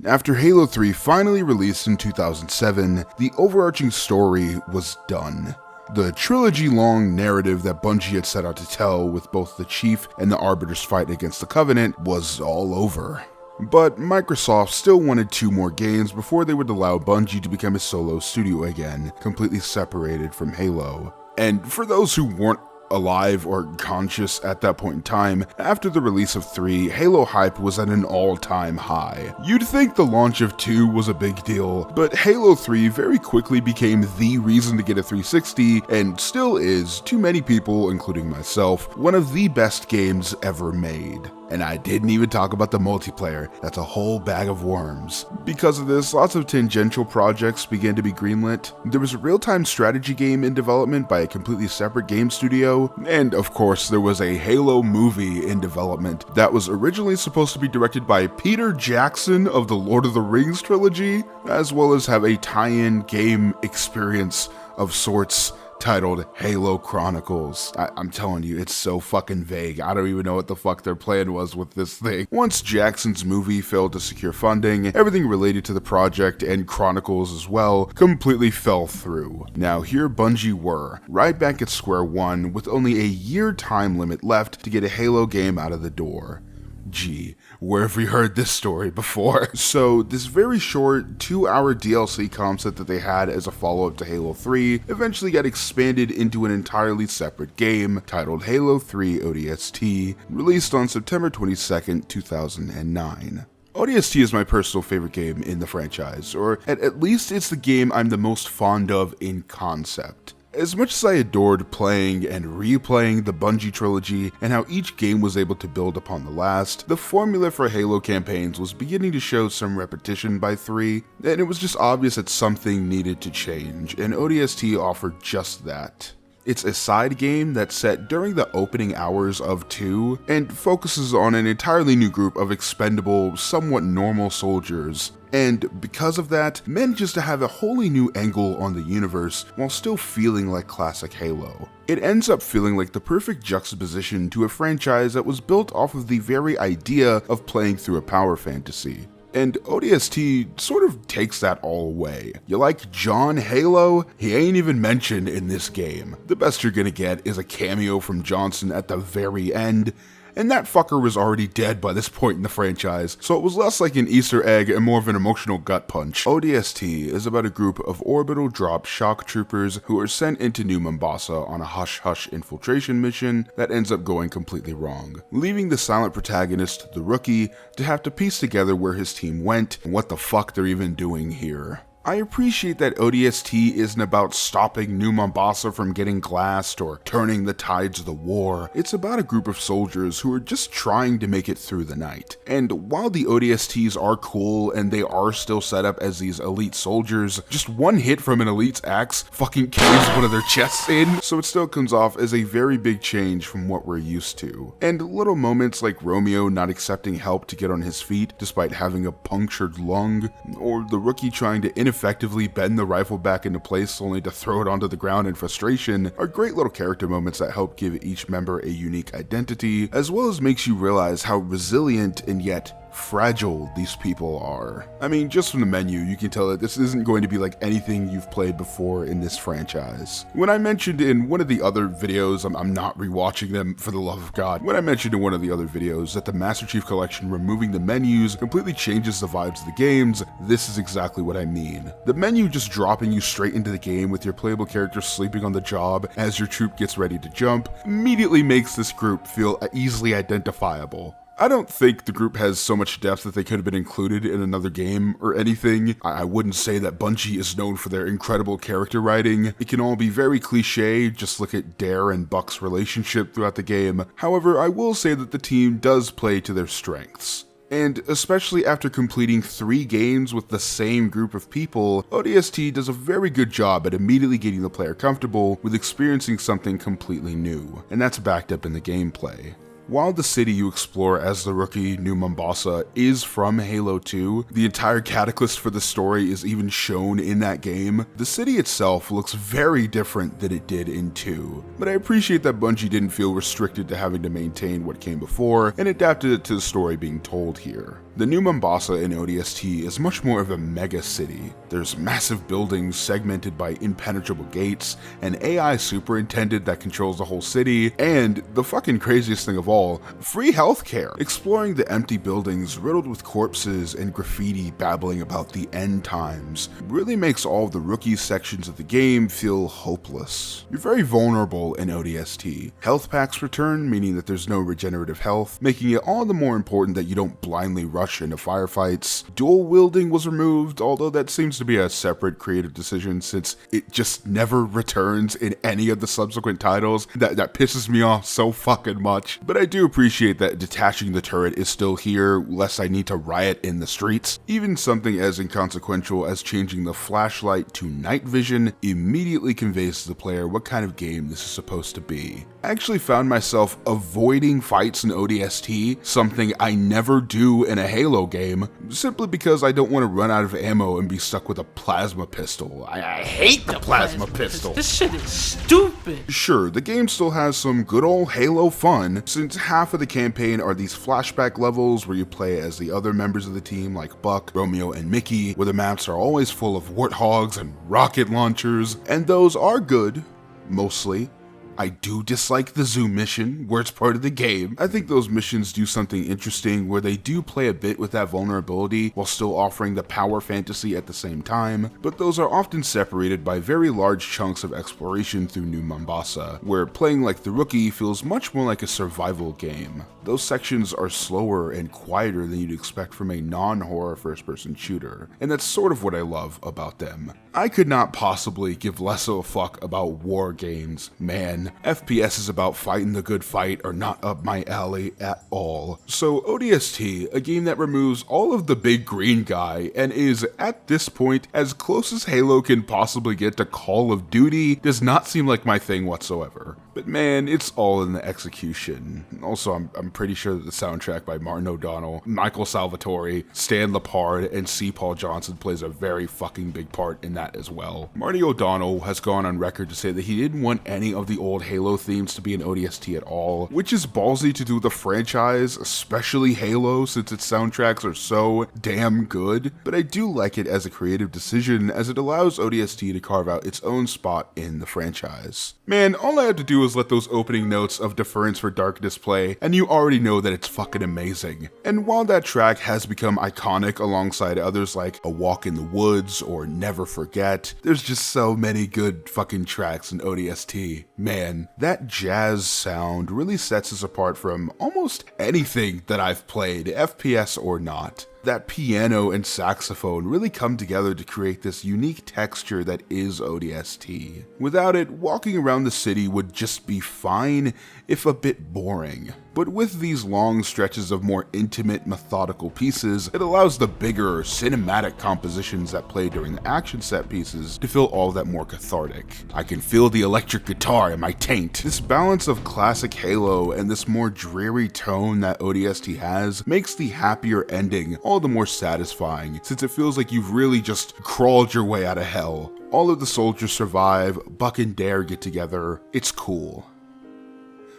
After Halo 3 finally released in 2007, the overarching story was done. The trilogy-long narrative that Bungie had set out to tell with both the Chief and the Arbiter's fight against the Covenant was all over. But Microsoft still wanted 2 more games before they would allow Bungie to become a solo studio again, completely separated from Halo. And for those who weren't alive or conscious at that point in time, after the release of 3, Halo hype was at an all-time high. You'd think the launch of 2 was a big deal, but Halo 3 very quickly became the reason to get a 360, and still is, to many people, including myself, one of the best games ever made. And I didn't even talk about the multiplayer, that's a whole bag of worms. Because of this, lots of tangential projects began to be greenlit. There was a real-time strategy game in development by a completely separate game studio, and of course there was a Halo movie in development that was originally supposed to be directed by Peter Jackson of the Lord of the Rings trilogy, as well as have a tie-in game experience of sorts titled Halo Chronicles. I'm telling you, it's so fucking vague. I don't even know what the fuck their plan was with this thing. Once Jackson's movie failed to secure funding, everything related to the project and Chronicles as well completely fell through. Now here Bungie were, right back at square one with only a year time limit left to get a Halo game out of the door. Gee, where have we heard this story before? So this very short 2-hour DLC concept that they had as a follow-up to Halo 3 eventually got expanded into an entirely separate game titled Halo 3 ODST, released on September 22nd, 2009. ODST is my personal favorite game in the franchise, or at least it's the game I'm the most fond of in concept. As much as I adored playing and replaying the Bungie trilogy and how each game was able to build upon the last, the formula for Halo campaigns was beginning to show some repetition by 3, and it was just obvious that something needed to change, and ODST offered just that. It's a side game that's set during the opening hours of 2, and focuses on an entirely new group of expendable, somewhat normal soldiers, and because of that, manages to have a wholly new angle on the universe while still feeling like classic Halo. It ends up feeling like the perfect juxtaposition to a franchise that was built off of the very idea of playing through a power fantasy. And ODST sort of takes that all away. You like John Halo? He ain't even mentioned in this game. The best you're gonna get is a cameo from Johnson at the very end, and that fucker was already dead by this point in the franchise, so it was less like an Easter egg and more of an emotional gut punch. ODST is about a group of orbital drop shock troopers who are sent into New Mombasa on a hush-hush infiltration mission that ends up going completely wrong, leaving the silent protagonist, the Rookie, to have to piece together where his team went and what the fuck they're even doing here. I appreciate that ODST isn't about stopping New Mombasa from getting glassed or turning the tides of the war. It's about a group of soldiers who are just trying to make it through the night. And while the ODSTs are cool and they are still set up as these elite soldiers, just one hit from an elite's axe fucking caves one of their chests in, so it still comes off as a very big change from what we're used to. And little moments like Romeo not accepting help to get on his feet despite having a punctured lung, or the Rookie trying to effectively bend the rifle back into place only to throw it onto the ground in frustration are great little character moments that help give each member a unique identity, as well as makes you realize how resilient and yet fragile these people are. I mean, just from the menu, you can tell that this isn't going to be like anything you've played before in this franchise. When I mentioned in one of the other videos, I'm not rewatching them for the love of God, when I mentioned in one of the other videos that the Master Chief Collection removing the menus completely changes the vibes of the games, this is exactly what I mean. The menu just dropping you straight into the game with your playable character sleeping on the job as your troop gets ready to jump immediately makes this group feel easily identifiable. I don't think the group has so much depth that they could have been included in another game or anything. I wouldn't say that Bungie is known for their incredible character writing. It can all be very cliche, just look at Dare and Buck's relationship throughout the game. However, I will say that the team does play to their strengths. And especially after completing 3 games with the same group of people, ODST does a very good job at immediately getting the player comfortable with experiencing something completely new, and that's backed up in the gameplay. While the city you explore as the rookie New Mombasa is from Halo 2, the entire catalyst for the story is even shown in that game, the city itself looks very different than it did in 2. But I appreciate that Bungie didn't feel restricted to having to maintain what came before and adapted it to the story being told here. The New Mombasa in ODST is much more of a mega city. There's massive buildings segmented by impenetrable gates, an AI superintendent that controls the whole city, and the fucking craziest thing of all, free healthcare. Exploring the empty buildings riddled with corpses and graffiti babbling about the end times really makes all of the rookie sections of the game feel hopeless. You're very vulnerable in ODST. Health packs return, meaning that there's no regenerative health, making it all the more important that you don't blindly rush into firefights. Dual wielding was removed, although that seems to be a separate creative decision since it just never returns in any of the subsequent titles. That pisses me off so fucking much. But I do appreciate that detaching the turret is still here, lest I need to riot in the streets. Even something as inconsequential as changing the flashlight to night vision immediately conveys to the player what kind of game this is supposed to be. I actually found myself avoiding fights in ODST, something I never do in a Halo game, simply because I don't want to run out of ammo and be stuck with a plasma pistol. I hate the plasma pistol. This shit is stupid. Sure, the game still has some good old Halo fun, since half of the campaign are these flashback levels where you play as the other members of the team like Buck, Romeo, and Mickey, where the maps are always full of warthogs and rocket launchers, and those are good, mostly. I do dislike the Zoom mission, where it's part of the game. I think those missions do something interesting where they do play a bit with that vulnerability while still offering the power fantasy at the same time, but those are often separated by very large chunks of exploration through New Mombasa, where playing like the rookie feels much more like a survival game. Those sections are slower and quieter than you'd expect from a non-horror first-person shooter, and that's sort of what I love about them. I could not possibly give less of a fuck about war games, man. FPS is about fighting the good fight are not up my alley at all. So ODST, a game that removes all of the big green guy and is, at this point, as close as Halo can possibly get to Call of Duty, does not seem like my thing whatsoever. But man, it's all in the execution. Also, I'm pretty sure that the soundtrack by Martin O'Donnell, Michael Salvatore, Stan Lepard, and C. Paul Johnson plays a very fucking big part in that as well. Marty O'Donnell has gone on record to say that he didn't want any of the old Halo themes to be in ODST at all, which is ballsy to do with the franchise, especially Halo, since its soundtracks are so damn good, but I do like it as a creative decision as it allows ODST to carve out its own spot in the franchise. Man, all I have to do is let those opening notes of Deference for Darkness play, and you already know that it's fucking amazing. And while that track has become iconic alongside others like A Walk in the Woods or Never Forget, there's just so many good fucking tracks in ODST. Man, that jazz sound really sets us apart from almost anything that I've played, FPS or not. That piano and saxophone really come together to create this unique texture that is ODST. Without it, walking around the city would just be fine, if a bit boring. But with these long stretches of more intimate, methodical pieces, it allows the bigger, cinematic compositions that play during the action set pieces to feel all that more cathartic. I can feel the electric guitar in my taint. This balance of classic Halo and this more dreary tone that ODST has makes the happier ending all the more satisfying, since it feels like you've really just crawled your way out of hell. All of the soldiers survive, Buck and Dare get together, it's cool.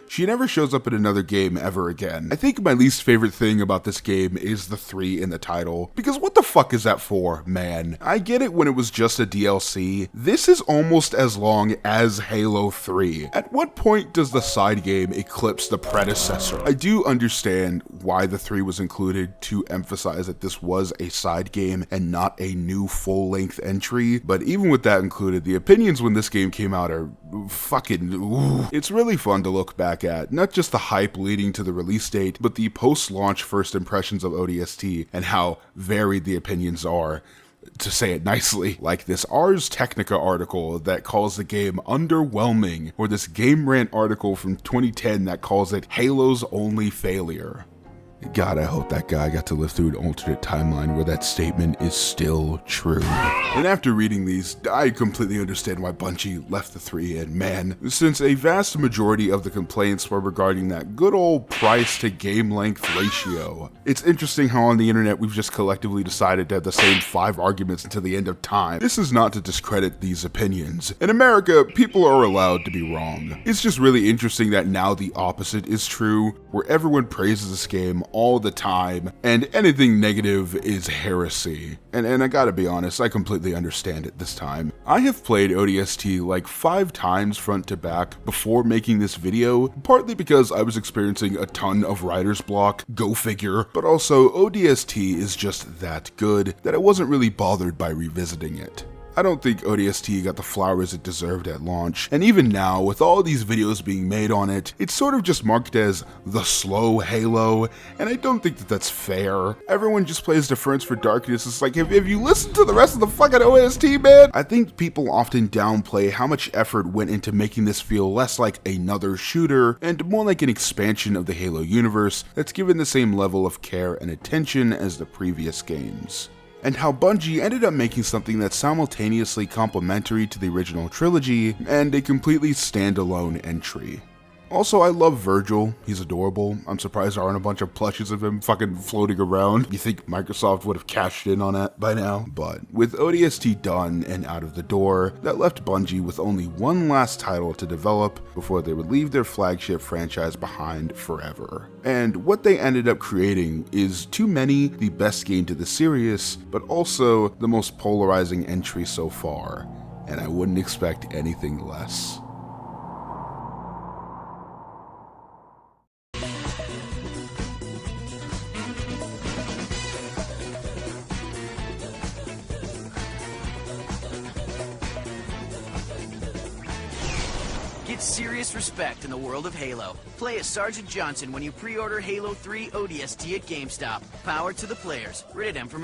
She never shows up in another game ever again. I think my least favorite thing about this game is the 3 in the title, because what the fuck is that for, man? I get it when it was just a DLC. This is almost as long as Halo 3. At what point does the side game eclipse the predecessor? I do understand why the 3 was included to emphasize that this was a side game and not a new full-length entry, but even with that included, the opinions when this game came out are fucking ooh. It's really fun to look back at, not just the hype leading to the release date, but the post-launch first impressions of ODST and how varied the opinions are. To say it nicely, like this Ars Technica article that calls the game underwhelming, or this Game Rant article from 2010 that calls it Halo's only failure. God, I hope that guy got to live through an alternate timeline where that statement is still true. And after reading these, I completely understand why Bungie left the 3 in, man, since a vast majority of the complaints were regarding that good old price to game length ratio. It's interesting how on the internet we've just collectively decided to have the same 5 arguments until the end of time. This is not to discredit these opinions. In America, people are allowed to be wrong. It's just really interesting that now the opposite is true, where everyone praises this game all the time, and anything negative is heresy. And I gotta be honest, I completely understand it this time. I have played ODST like 5 times front to back before making this video, partly because I was experiencing a ton of writer's block, go figure, but also ODST is just that good that I wasn't really bothered by revisiting it. I don't think ODST got the flowers it deserved at launch, and even now, with all these videos being made on it, it's sort of just marked as the slow Halo, and I don't think that that's fair. Everyone just plays Deference for Darkness. It's like, if you listen to the rest of the fucking OST, man, I think people often downplay how much effort went into making this feel less like another shooter, and more like an expansion of the Halo universe that's given the same level of care and attention as the previous games. And how Bungie ended up making something that's simultaneously complementary to the original trilogy and a completely standalone entry. Also, I love Virgil. He's adorable. I'm surprised there aren't a bunch of plushies of him fucking floating around. You think Microsoft would have cashed in on that by now? But with ODST done and out of the door, that left Bungie with only one last title to develop before they would leave their flagship franchise behind forever. And what they ended up creating is, to many, the best game to the series, but also the most polarizing entry so far. And I wouldn't expect anything less. Get serious respect in the world of Halo. Play as Sergeant Johnson when you pre-order Halo 3 ODST at GameStop. Power to the players. Rated M for mature.